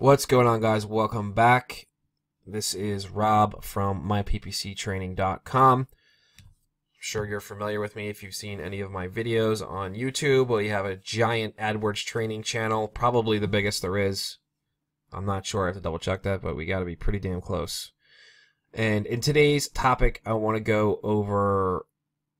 What's going on, guys? Welcome back. This is Rob from myppctraining.com. I'm sure you're familiar with me if you've seen any of my videos on YouTube. We have a giant AdWords training channel, probably the biggest there is. I'm not sure, I have to double check that, but we got to be pretty damn close. And in today's topic, I want to go over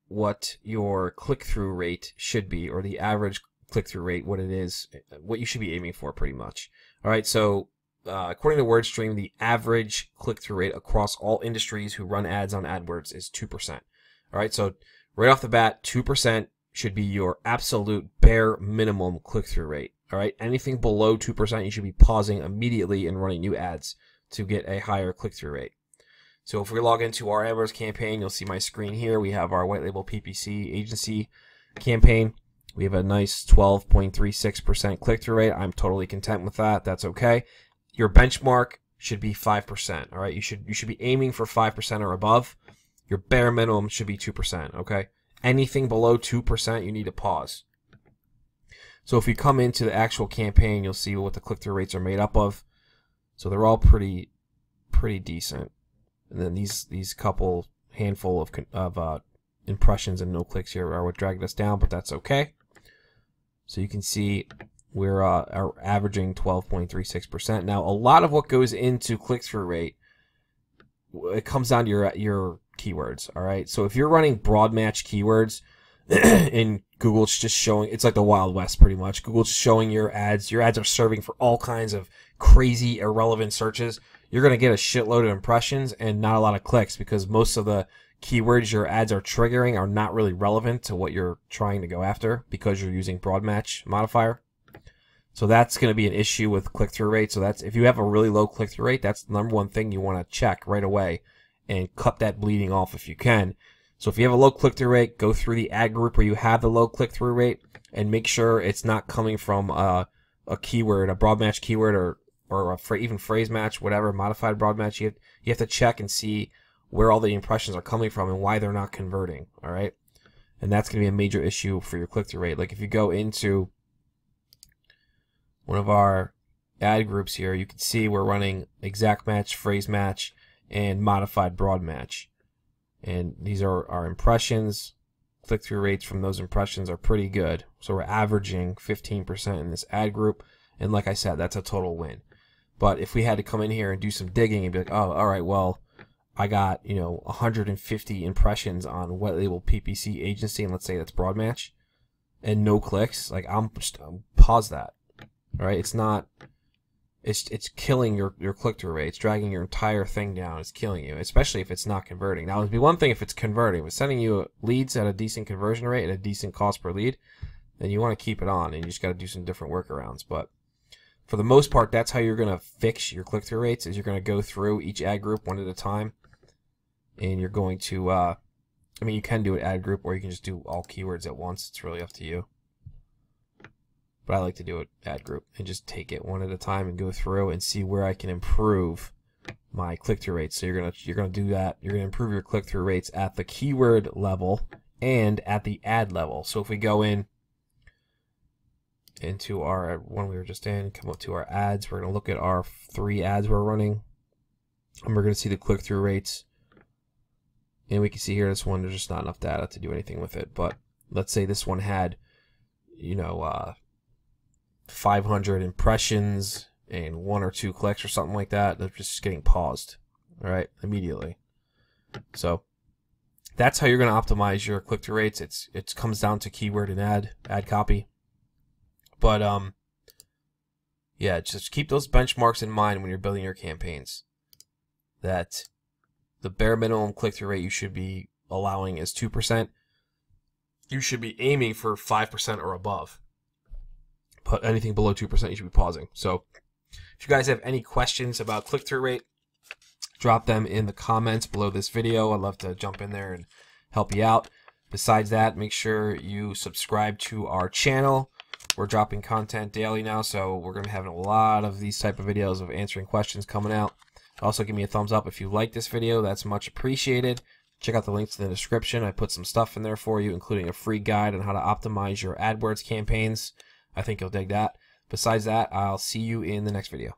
what your click-through rate should be, or the average click-through rate, what it is, what you should be aiming for pretty much. All right, so according to WordStream, the average click-through rate across all industries who run ads on AdWords is 2%. All right, so right off the bat, 2% should be your absolute bare minimum click-through rate. All right, anything below 2%, you should be pausing immediately and running new ads to get a higher click-through rate. So if we log into our AdWords campaign, you'll see my screen here. We have our white label PPC agency campaign. We have a nice 12.36% click-through rate. I'm totally content with that. That's okay. Your benchmark should be 5%. All right, you should be aiming for 5% or above. Your bare minimum should be 2%. Okay, anything below 2%, you need to pause. So if you come into the actual campaign, you'll see what the click-through rates are made up of. So they're all pretty decent. And then these couple handful of impressions and no clicks here are what dragged us down, but that's okay. So you can see we're averaging 12.36%. Now, a lot of what goes into click-through rate, it comes down to your keywords. All right. So if you're running broad match keywords in Google, it's just showing, it's like the Wild West pretty much. Google's showing your ads. Your ads are serving for all kinds of crazy, irrelevant searches. You're going to get a shitload of impressions and not a lot of clicks because most of the keywords your ads are triggering are not really relevant to what you're trying to go after because you're using broad match modifier. So that's going to be an issue with click-through rate. So that's, if you have a really low click-through rate, that's the number one thing you want to check right away and cut that bleeding off if you can. So if you have a low click-through rate, go through the ad group where you have the low click-through rate and make sure it's not coming from a keyword, a broad match keyword, or even phrase match, whatever, modified broad match. You have to check and see where all the impressions are coming from and why they're not converting. All right, and that's going to be a major issue for your click-through rate. Like if you go into one of our ad groups here, you can see we're running exact match, phrase match, and modified broad match. And these are our impressions. Click-through rates from those impressions are pretty good. So we're averaging 15% in this ad group. And like I said, that's a total win. But if we had to come in here and do some digging and be like, oh, all right, well, I got, 150 impressions on white label PPC agency, and let's say that's broad match, and no clicks, like I'm pause that. All right, it's killing your click-through rate. It's dragging your entire thing down. It's killing you, especially if it's not converting. Now, it'd be one thing if it's converting. If it's sending you leads at a decent conversion rate and a decent cost per lead, then you want to keep it on, and you just got to do some different workarounds. But for the most part, that's how you're going to fix your click-through rates, is you're going to go through each ad group one at a time, and you're going to, I mean, you can do an ad group, or you can just do all keywords at once. It's really up to you. But I like to do it ad group and just take it one at a time and go through and see where I can improve my click-through rates. So you're gonna do that. You're gonna improve your click-through rates at the keyword level and at the ad level. So if we go into our one we were just in, come up to our ads, we're gonna look at our 3 ads we're running, and we're gonna see the click-through rates. And we can see here this one, there's just not enough data to do anything with it. But let's say this one had, 500 impressions and 1 or 2 clicks or something like that. They're just getting paused, all right, immediately. So that's how you're going to optimize your click-through rates. It comes down to keyword and ad copy. But yeah, just keep those benchmarks in mind when you're building your campaigns. That the bare minimum click-through rate you should be allowing is 2%. You should be aiming for 5% or above. But anything below 2%, you should be pausing. So if you guys have any questions about click-through rate, drop them in the comments below this video. I'd love to jump in there and help you out. Besides that, make sure you subscribe to our channel. We're dropping content daily now, so we're going to be having a lot of these type of videos of answering questions coming out. Also, give me a thumbs up if you like this video. That's much appreciated. Check out the links in the description. I put some stuff in there for you, including a free guide on how to optimize your AdWords campaigns. I think you'll dig that. Besides that, I'll see you in the next video.